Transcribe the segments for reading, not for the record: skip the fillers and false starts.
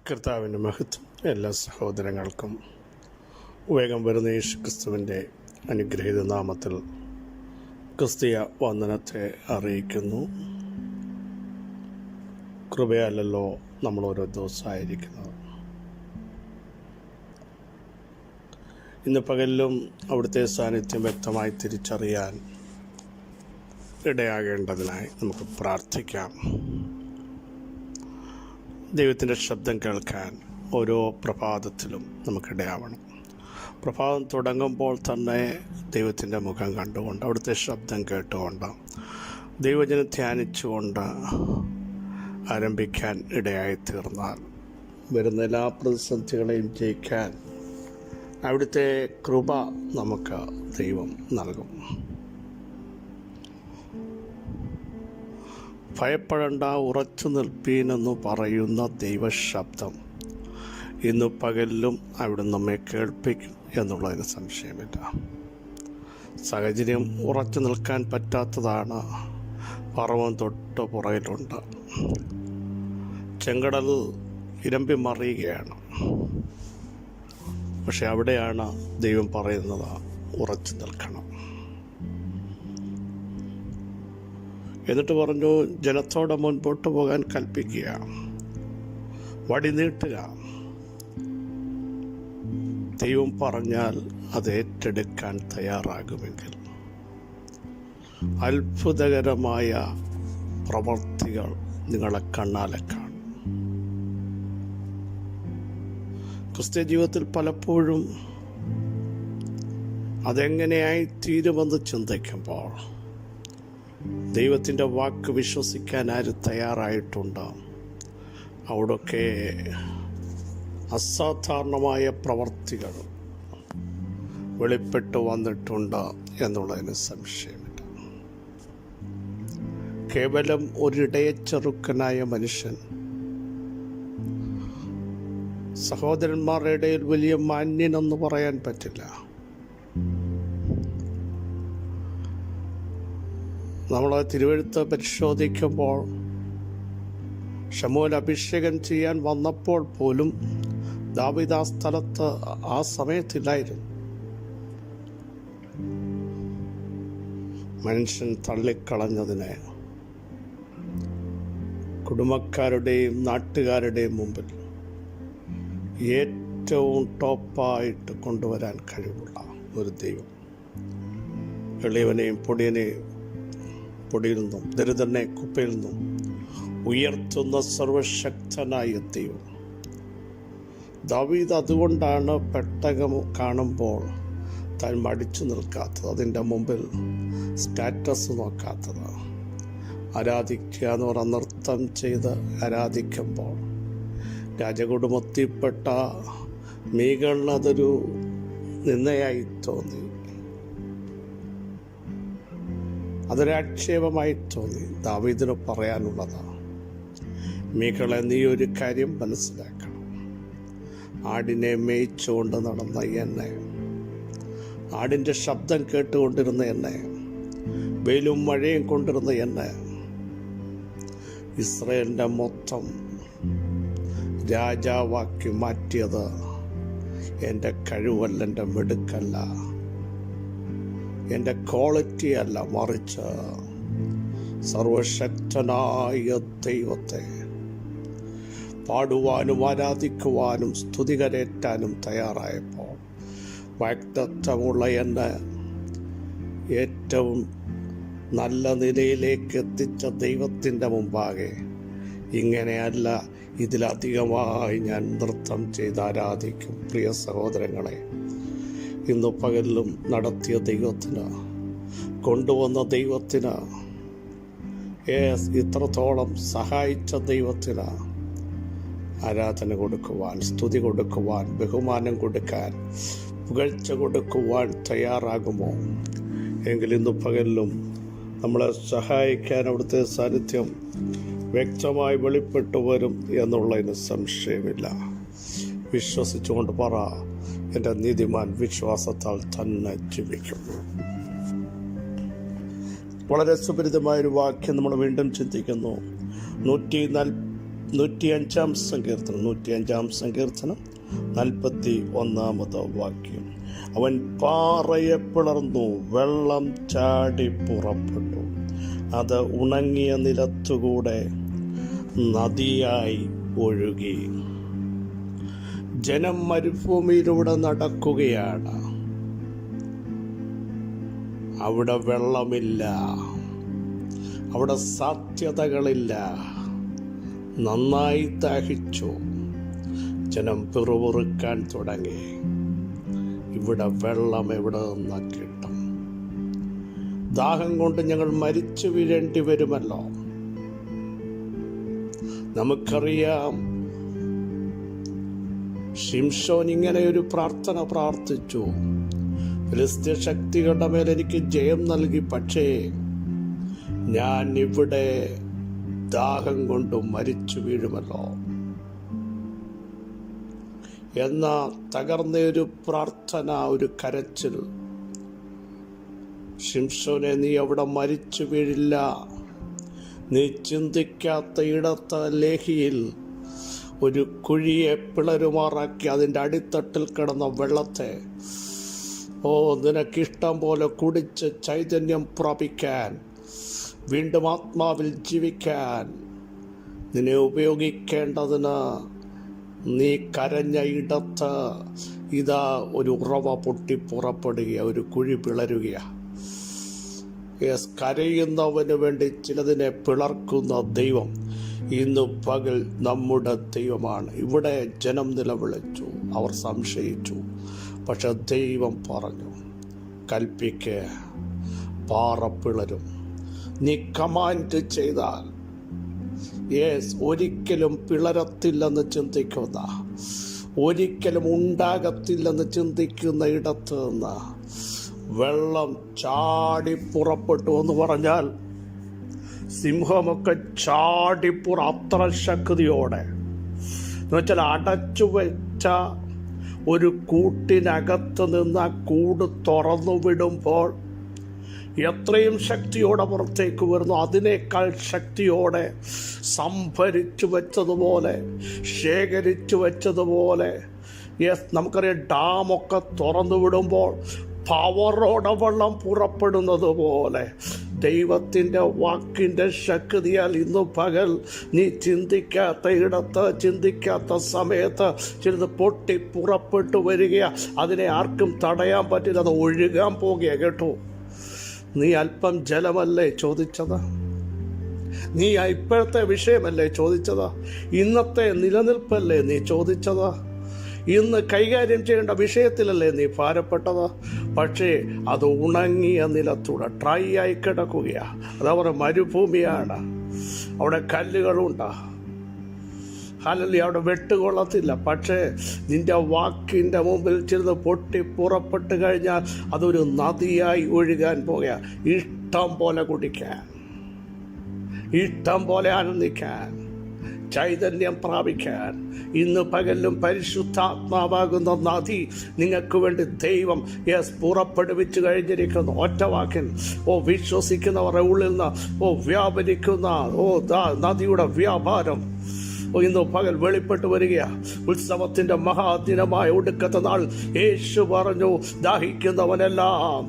കർത്താവിൻ്റെ മഹത്വം എല്ലാ സഹോദരങ്ങൾക്കും വേഗം വരുന്ന യേശു ക്രിസ്തുവിൻ്റെ അനുഗ്രഹീത നാമത്തിൽ ക്രിസ്തീയ വന്ദനത്തെ അറിയിക്കുന്നു. കൃപയാലല്ലോ നമ്മൾ ഓരോ ദിവസമായിരിക്കുന്നത്. ഇന്ന് പകലിലും അവിടുത്തെ സാന്നിധ്യം വ്യക്തമായി തിരിച്ചറിയാൻ ഇടയാകേണ്ടതിനായി നമുക്ക് പ്രാർത്ഥിക്കാം. ദൈവത്തിൻ്റെ ശബ്ദം കേൾക്കാൻ ഓരോ പ്രഭാതത്തിലും നമുക്കിടയാവണം. പ്രഭാതം തുടങ്ങുമ്പോൾ തന്നെ ദൈവത്തിൻ്റെ മുഖം കണ്ടുകൊണ്ട് അവിടുത്തെ ശബ്ദം കേട്ടുകൊണ്ട് ദൈവജനം ധ്യാനിച്ചുകൊണ്ട് ആരംഭിക്കാൻ ഇടയായിത്തീർന്നാൽ വരുന്ന എല്ലാ പ്രതിസന്ധികളെയും ജയിക്കാൻ അവിടുത്തെ കൃപ നമുക്ക് ദൈവം നൽകും. ഭയപ്പെടേണ്ട, ഉറച്ചു നിൽപ്പീനെന്ന് പറയുന്ന ദൈവശബ്ദം ഇന്ന് പകലിലും അവിടെ നമ്മെ കേൾപ്പിക്കും എന്നുള്ളതിന് സംശയമില്ല. സാഹചര്യം ഉറച്ചു നിൽക്കാൻ പറ്റാത്തതാണ്. പർവ്വം തൊട്ട് പുറകിലുണ്ട്. ചെങ്കടൽ ഇരമ്പി മറിയുകയാണ്. പക്ഷെ അവിടെയാണ് ദൈവം പറയുന്നത്, ഉറച്ചു നിൽക്കണം. എന്നിട്ട് പറഞ്ഞു, ജനത്തോടെ മുൻപോട്ട് പോകാൻ കൽപ്പിക്കുക, വടി നീട്ടുക. ദൈവം പറഞ്ഞാൽ അത് ഏറ്റെടുക്കാൻ തയ്യാറാകുമെങ്കിൽ അത്ഭുതകരമായ പ്രവർത്തികൾ നിങ്ങളെ കണ്ണാലെ കാണും. ക്രിസ്ത്യ ജീവിതത്തിൽ പലപ്പോഴും അതെങ്ങനെയായി തീരുമെന്ന് ചിന്തിക്കുമ്പോൾ ദൈവത്തിൻ്റെ വാക്ക് വിശ്വസിക്കാൻ ആര് തയ്യാറായിട്ടുണ്ട്? അവിടൊക്കെ അസാധാരണമായ പ്രവർത്തികൾ വെളിപ്പെട്ടു വന്നിട്ടുണ്ട് എന്നുള്ളതിന് സംശയമില്ല. കേവലം ഒരിടയച്ചെറുക്കനായ മനുഷ്യൻ സഹോദരന്മാരുടെ ഇടയിൽ വലിയ മാന്യനെന്ന് പറയാൻ പറ്റില്ല. നമ്മൾ തിരുവെഴുത്ത് പരിശോധിക്കുമ്പോൾ ശമൂവേൽ അഭിഷേകം ചെയ്യാൻ വന്നപ്പോൾ പോലും ദാവീദ് ആ സ്ഥലത്ത് ആ സമയത്തില്ലായിരുന്നു. മനുഷ്യൻ തള്ളിക്കളഞ്ഞതിനെ കുടുംബക്കാരുടെയും നാട്ടുകാരുടെയും മുമ്പിൽ ഏറ്റവും ടോപ്പായിട്ട് കൊണ്ടുവരാൻ കഴിവുള്ള ഒരു ദൈവം, എളിയവനെയും പൊടിയിൽ നിന്നും ദരിദ്രനെ കുപ്പയിൽ നിന്നും ഉയർത്തുന്ന സർവശക്തനായ ദൈവം. ദാവീദ് അതുകൊണ്ടാണ് പെട്ടകം കാണുമ്പോൾ താൻ മടിച്ചു നിൽക്കാത്തത്, അതിൻ്റെ മുമ്പിൽ സ്റ്റാറ്റസ് നോക്കാത്തത്. ആരാധിക്കുക എന്ന് പറഞ്ഞ നൃത്തം ചെയ്ത് ആരാധിക്കുമ്പോൾ രാജകുടുംബത്തിൽപ്പെട്ട മീകളിന് അതൊരു നിന്ദയായി തോന്നി, അതൊരാക്ഷേപമായി തോന്നി. ദാവീദിന് പറയാനുള്ളതാണ്, മീകളെ, നീ ഒരു കാര്യം മനസ്സിലാക്കണം. ആടിനെ മേയിച്ചുകൊണ്ട് നടന്ന എന്നെ, ആടിൻ്റെ ശബ്ദം കേട്ടുകൊണ്ടിരുന്ന എന്നെ, വെയിലും മഴയും കൊണ്ടിരുന്ന എന്നെ, ഇസ്രായേലിൻ്റെ മൊത്തം രാജാവാക്കി മാറ്റിയത് എൻ്റെ കഴിവല്ല, എൻ്റെ മിടുക്കല്ല, എൻ്റെ ക്വാളിറ്റി അല്ല, മറിച്ച് സർവശക്തനായ ദൈവത്തെ പാടുവാനും ആരാധിക്കുവാനും സ്തുതികരേറ്റാനും തയ്യാറായപ്പോൾ വാഗ്ദത്തമുള്ള എന്നെ ഏറ്റവും നല്ല നിലയിലേക്ക് എത്തിച്ച ദൈവത്തിൻ്റെ മുമ്പാകെ ഇങ്ങനെയല്ല, ഇതിലധികമായി ഞാൻ നൃത്തം ചെയ്ത് ആരാധിക്കും. പ്രിയ സഹോദരങ്ങളെ, ഇന്ന് പകലിലും നടത്തിയ ദൈവത്തിന്, കൊണ്ടുവന്ന ദൈവത്തിന്, ഇത്രത്തോളം സഹായിച്ച ദൈവത്തിന് ആരാധന കൊടുക്കുവാൻ, സ്തുതി കൊടുക്കുവാൻ, ബഹുമാനം കൊടുക്കാൻ, പുകഴ്ച കൊടുക്കുവാൻ തയ്യാറാകുമോ? എങ്കിൽ ഇന്ന് പകലിലും നമ്മളെ സഹായിക്കാൻ അവിടുത്തെ സാന്നിധ്യം വ്യക്തമായി വെളിപ്പെട്ടു വരും എന്നുള്ളതിന് സംശയമില്ല. വിശ്വസിച്ചുകൊണ്ട് പറ, എൻ്റെ നീതിമാൻ വിശ്വാസത്താൽ തന്നെ ജീവിക്കും. വളരെ സുപരിതമായൊരു വാക്യം നമ്മൾ വീണ്ടും ചിന്തിക്കുന്നു. നൂറ്റിയഞ്ചാം സങ്കീർത്തനം 41 വാക്യം. അവൻ പാറയെ പിളർന്നു, വെള്ളം ചാടി പുറപ്പെട്ടു, അത് ഉണങ്ങിയ നിലത്തുകൂടെ നദിയായി ഒഴുകി. ജനം മരുഭൂമിയിലൂടെ നടക്കുകയാണ്. അവിടെ വെള്ളമില്ല, അവിടെ സാധ്യതകളില്ല. നന്നായി ദാഹിച്ചു. ജനം പിറുപിറുക്കാൻ തുടങ്ങി. ഇവിടെ വെള്ളം എവിടെ നിന്ന് കിട്ടും? ദാഹം കൊണ്ട് ഞങ്ങൾ മരിച്ചു വീഴേണ്ടി വരുമല്ലോ. നമുക്കറിയാം, ശിംശോൻ ഇങ്ങനെ ഒരു പ്രാർത്ഥന പ്രാർത്ഥിച്ചു: ഫിലിസ്ത്യ ശക്തികളുടെ മേൽ എനിക്ക് ജയം നൽകി, പക്ഷേ ഞാൻ ഇവിടെ ദാഹം കൊണ്ട് മരിച്ചു വീഴുമല്ലോ എന്ന തകർന്ന ഒരു പ്രാർത്ഥന, ഒരു കരച്ചിൽ. ശിംശോനെ, നീ അവിടെ മരിച്ചു വീഴില്ല. നീ ചിന്തിക്കാത്ത ഇടത്ത് ലേഹിയിൽ ഒരു കുഴിയെ പിളരുമാറാക്കി അതിൻ്റെ അടിത്തട്ടിൽ കിടന്ന വെള്ളത്തെ നിനക്കിഷ്ടം പോലെ കുടിച്ച് ചൈതന്യം പ്രാപിക്കാൻ, വീണ്ടും ആത്മാവിൽ ജീവിക്കാൻ നിന്നെ ഉപയോഗിക്കേണ്ടതിന് നീ കരഞ്ഞ ഇടത്ത് ഇതാ ഒരു ഉറവ പൊട്ടി പുറപ്പെടുക, ഒരു കുഴി പിളരുക. കരയുന്നവന് വേണ്ടി ചിലതിനെ പിളർക്കുന്ന ദൈവം ഇന്ന് പകൽ നമ്മുടെ ദൈവമാണ്. ഇവിടെ ജനം നിലവിളിച്ചു, അവർ സംശയിച്ചു. പക്ഷെ ദൈവം പറഞ്ഞു, കൽപ്പിക്ക്, പാറ പിളരും. നീ കമാൻഡ് ചെയ്താൽ ഒരിക്കലും പിളരത്തില്ലെന്ന് ചിന്തിക്കുന്ന, ഒരിക്കലും ഉണ്ടാകത്തില്ലെന്ന് ചിന്തിക്കുന്ന ഇടത്ത് നിന്ന് വെള്ളം ചാടി പുറപ്പെട്ടു എന്ന് പറഞ്ഞാൽ സിംഹമൊക്കെ ചാടിപ്പുറ അത്ര ശക്തിയോടെ, എന്നുവെച്ചാൽ അടച്ചു വെച്ച ഒരു കൂട്ടിനകത്ത് നിന്ന് ആ കൂട് തുറന്നു വിടുമ്പോൾ എത്രയും ശക്തിയോടെ പുറത്തേക്ക് വരുന്നു, അതിനേക്കാൾ ശക്തിയോടെ സംഭരിച്ചു വെച്ചതുപോലെ, ശേഖരിച്ചു വെച്ചതുപോലെ. നമുക്കറിയാം, ഡാമൊക്കെ തുറന്നു വിടുമ്പോൾ പവറോടെ വെള്ളം പുറപ്പെടുന്നത് പോലെ ദൈവത്തിൻ്റെ വാക്കിൻ്റെ ശക്തിയാൽ ഇന്നു പകൽ നീ ചിന്തിക്കാത്ത ഇടത്ത്, ചിന്തിക്കാത്ത സമയത്ത് ചിലത് പൊട്ടി പുറപ്പെട്ടു വരികയാണ്. അതിനെ ആർക്കും തടയാൻ പറ്റില്ല, അത് ഒഴുകാൻ പോകുക. കേട്ടോ, നീ അല്പം ജലമല്ലേ ചോദിച്ചത്? നീ ഇപ്പോഴത്തെ വിഷയമല്ലേ ചോദിച്ചത്? ഇന്നത്തെ നിലനിൽപ്പല്ലേ നീ ചോദിച്ചത്? ഇന്ന് കൈകാര്യം ചെയ്യേണ്ട വിഷയത്തിലല്ലേ നീ ഭാരപ്പെട്ടത്? പക്ഷേ അത് ഉണങ്ങിയ നിലത്തൂടെ ഡ്രൈ ആയി കിടക്കുകയാണ്. അതവരുടെ മരുഭൂമിയാണ്. അവിടെ കല്ലുകളുണ്ട്, അല്ലെങ്കിൽ അവിടെ വെട്ടുകൊള്ളത്തില്ല. പക്ഷേ നിന്റെ വാക്കിൻ്റെ മുമ്പിൽ ചിലത് പൊട്ടി പുറപ്പെട്ട് കഴിഞ്ഞാൽ അതൊരു നദിയായി ഒഴുകാൻ പോകുക. ഇഷ്ടം പോലെ കുടിക്കാൻ, ഇഷ്ടം പോലെ ആനന്ദിക്കാൻ, ചൈതന്യം പ്രാപിക്കാൻ ഇന്ന് പകലും പരിശുദ്ധാത്മാവാകുന്ന നദി നിങ്ങൾക്ക് വേണ്ടി ദൈവം പുറപ്പെടുവിച്ചു കഴിഞ്ഞിരിക്കുന്നു. ഒറ്റ വാക്കിൽ വിശ്വസിക്കുന്നവരുടെ ഉള്ളിൽ നിന്ന് വ്യാപരിക്കുന്ന നദിയുടെ വ്യാപാരം ഇന്ന് പകൽ വെളിപ്പെട്ട് വരികയാണ്. ഉത്സവത്തിന്റെ മഹാദിനമായ ഒടുക്കത്തെ നാൾ യേശു പറഞ്ഞു,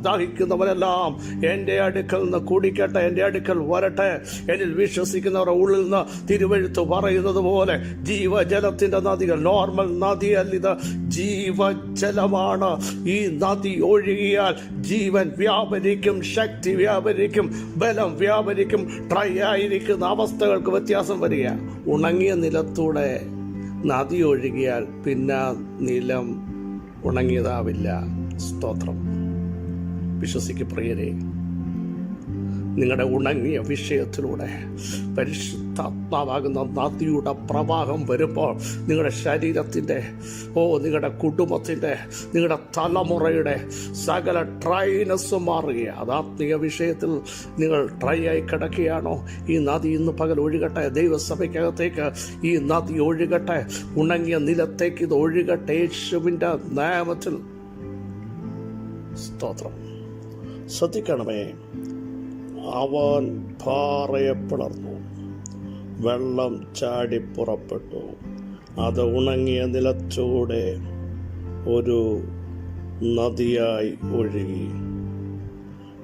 ദാഹിക്കുന്നവനെല്ലാം എൻ്റെ അടുക്കൽ നിന്ന് കുടിക്കട്ടെ, എൻ്റെ അടുക്കൽ വരട്ടെ. എന്നിൽ വിശ്വസിക്കുന്നവരുടെ ഉള്ളിൽ നിന്ന് തിരുവെഴുത്ത് പറയുന്നത് പോലെ ജീവജലത്തിന്റെ നദികൾ, നോർമൽ നദിയല്ലിത്, ജീവജലമാണ്. ഈ നദി ഒഴുകിയാൽ ജീവൻ വ്യാപരിക്കും, ശക്തി വ്യാപരിക്കും, ബലം വ്യാപരിക്കും. ഡ്രൈ ആയിരിക്കുന്ന അവസ്ഥകൾക്ക് വ്യത്യാസം വരിക. ഉണങ്ങിയ നിലത്തൂടെ നദി ഒഴുകിയാൽ പിന്നെ നിലം ഉണങ്ങിയതാവില്ല. സ്തോത്രം. വിശ്വസിക്ക് പ്രിയരെ, നിങ്ങളുടെ ഉണങ്ങിയ വിഷയത്തിലൂടെ പരിശുദ്ധാത്മാവാകുന്ന നദിയുടെ പ്രവാഹം വരുമ്പോൾ നിങ്ങളുടെ ശരീരത്തിൻ്റെ, നിങ്ങളുടെ കുടുംബത്തിൻ്റെ, നിങ്ങളുടെ തലമുറയുടെ സകല ഡ്രൈനെസ് മാറുകയാണ്. അത് ആത്മീയ വിഷയത്തിൽ നിങ്ങൾ ഡ്രൈ ആയി കിടക്കുകയാണോ? ഈ നദി ഇന്ന് പകൽ ഒഴുകട്ടെ. ദൈവസഭയ്ക്കകത്തേക്ക് ഈ നദി ഒഴുകട്ടെ. ഉണങ്ങിയ നിലത്തേക്ക് ഇത് ഒഴുകട്ടെ, യേശുവിൻ്റെ നാമത്തിൽ. സ്തോത്രം. ശ്രദ്ധിക്കണമേ, അവൻ പാറയെ പിളർന്നു, വെള്ളം ചാടി പുറപ്പെട്ടു. അത് ഉണങ്ങിയ നിലത്തൂടെ ഒരു നദിയായി ഒഴുകി.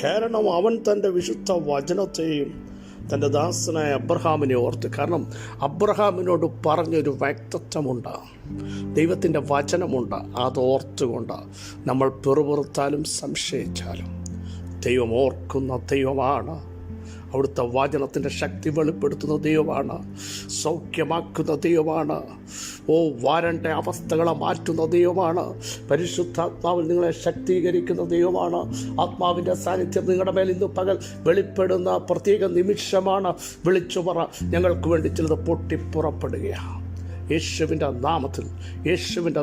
കാരണം അവൻ തൻ്റെ വിശുദ്ധ വചനത്തെയും തൻ്റെ ദാസനായ അബ്രഹാമിനെ ഓർത്ത്. കാരണം അബ്രഹാമിനോട് പറഞ്ഞൊരു വ്യക്തിത്വമുണ്ട്, ദൈവത്തിൻ്റെ വചനമുണ്ട്. അത് ഓർത്തുകൊണ്ട് നമ്മൾ പിറുപിറുത്താലും സംശയിച്ചാലും ദൈവം ഓർക്കുന്ന ദൈവമാണ്. അവിടുത്തെ വചനത്തിൻ്റെ ശക്തി വെളിപ്പെടുത്തുന്ന ദൈവമാണ്, സൗഖ്യമാക്കുന്ന ദൈവമാണ്. വരണ്ട അവസ്ഥകളെ മാറ്റുന്ന ദൈവമാണ്. പരിശുദ്ധാത്മാവിൽ നിങ്ങളെ ശക്തീകരിക്കുന്ന ദൈവമാണ്. ആത്മാവിൻ്റെ സാന്നിധ്യം നിങ്ങളുടെ മേൽ ഇന്ന് പകൽ വെളിപ്പെടുന്ന പ്രത്യേക നിമിഷമാണ്. വിളിച്ചു പറ, ഞങ്ങൾക്ക് വേണ്ടി ചിലത് പൊട്ടിപ്പുറപ്പെടുകയാണ്. യേശുവിൻ്റെ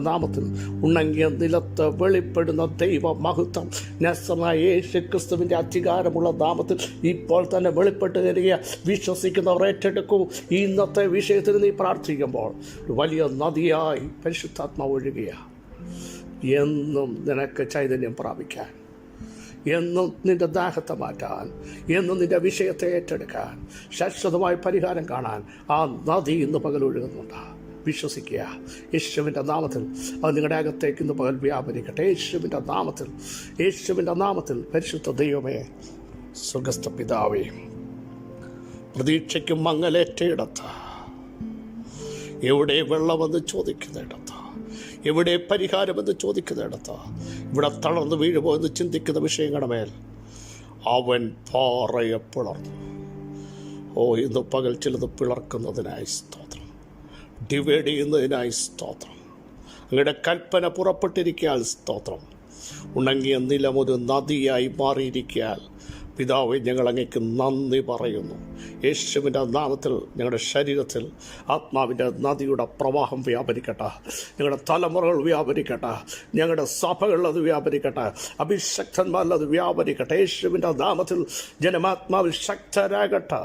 നാമത്തിൽ ഉണങ്ങിയ നിലത്ത് വെളിപ്പെടുന്ന ദൈവ മഹത്വം നസറായ യേശു ക്രിസ്തുവിൻ്റെ അധികാരമുള്ള നാമത്തിൽ ഇപ്പോൾ തന്നെ വെളിപ്പെട്ട് തരിക. വിശ്വസിക്കുന്നവർ ഏറ്റെടുക്കൂ. ഇന്നത്തെ വിഷയത്തിൽ നീ പ്രാർത്ഥിക്കുമ്പോൾ ഒരു വലിയ നദിയായി പരിശുദ്ധാത്മാവ് ഒഴുകുക. എന്നും നിനക്ക് ചൈതന്യം പ്രാപിക്കാൻ, എന്നും നിന്റെ ദാഹത്തെ മാറ്റാൻ, എന്നും നിന്റെ വിഷയത്തെ ഏറ്റെടുക്കാൻ, ശാശ്വതമായ പരിഹാരം കാണാൻ ആ നദി ഇന്ന് പകൽ ഒഴുകുന്നുണ്ട്. വിശ്വസിക്കുക. യേശുവിൻ്റെ നാമത്തിൽ അത് നിങ്ങളുടെ അകത്തേക്ക് ഇന്ന് പകൽ വ്യാപരിക്കട്ടെ. യേശുവിൻ്റെ നാമത്തിൽ പരിശുദ്ധ ദൈവമേ, സ്വർഗ്ഗസ്ഥ പിതാവേ, പ്രതീക്ഷയ്ക്കും മങ്ങലേറ്റയിടത്ത്, എവിടെ വെള്ളമെന്ന് ചോദിക്കുന്നിടത്ത്, എവിടെ പരിഹാരമെന്ന് ചോദിക്കുന്നിടത്ത്, ഇവിടെ തളർന്ന് വീഴുമോ എന്ന് ചിന്തിക്കുന്ന വിഷയങ്ങളുടെ മേൽ അവൻ പാറയെ പിളർന്നു. ഇന്ന് പകൽ ചിലത് പിളർക്കുന്നതിനായി സ്തോത്രം, ഡിവൈഡ് ചെയ്യുന്നതിനായി സ്തോത്രം. അങ്ങയുടെ കൽപ്പന പുറപ്പെട്ടിരിക്കാൻ സ്തോത്രം. ഉണങ്ങിയ നിലം ഒരു നദിയായി മാറിയിരിക്കാൻ പിതാവേ, ഞങ്ങൾ അങ്ങേക്ക് നന്ദി പറയുന്നു. യേശുവിൻ്റെ നാമത്തിൽ ഞങ്ങളുടെ ശരീരത്തിൽ ആത്മാവിൻ്റെ നദിയുടെ പ്രവാഹം വ്യാപരിക്കട്ടെ. ഞങ്ങളുടെ തലമുറകൾ വ്യാപരിക്കട്ടെ. ഞങ്ങളുടെ സഭകളിൽ അത് വ്യാപരിക്കട്ടെ. അഭിഷക്തന്മാരിൽ അത് വ്യാപരിക്കട്ടെ. യേശുവിൻ്റെ നാമത്തിൽ ജനമാത്മാവിൽ ശക്തരാകട്ടെ.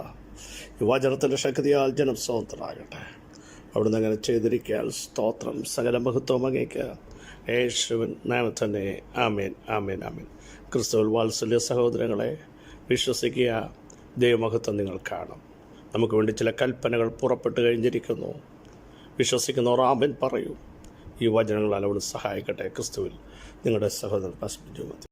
ഈ വചനത്തിൻ്റെ ശക്തിയാൽ ജനം സ്വതന്ത്രരാകട്ടെ. അവിടുന്ന് അങ്ങനെ ചെയ്തിരിക്കാൻ സ്തോത്രം. സകല മഹത്വം അങ്ങേക്ക്. യേശുവിൻ നാമത്തിൽ തന്നെ. ആമേൻ, ആമേൻ, ആമേൻ. ക്രിസ്തുവിൽ വാത്സല്യ സഹോദരങ്ങളെ, വിശ്വസിക്കുക. ദൈവമഹത്വം നിങ്ങൾ കാണും. നമുക്ക് വേണ്ടി ചില കൽപ്പനകൾ പുറപ്പെട്ട് കഴിഞ്ഞിരിക്കുന്നു. വിശ്വസിക്കുന്നവർ ആമേൻ പറയൂ. ഈ വചനങ്ങളാൽ അവിടെ സഹായിക്കട്ടെ. ക്രിസ്തുവിൽ നിങ്ങളുടെ സഹോദരൻ പാസ്റ്റർ ജോമതി.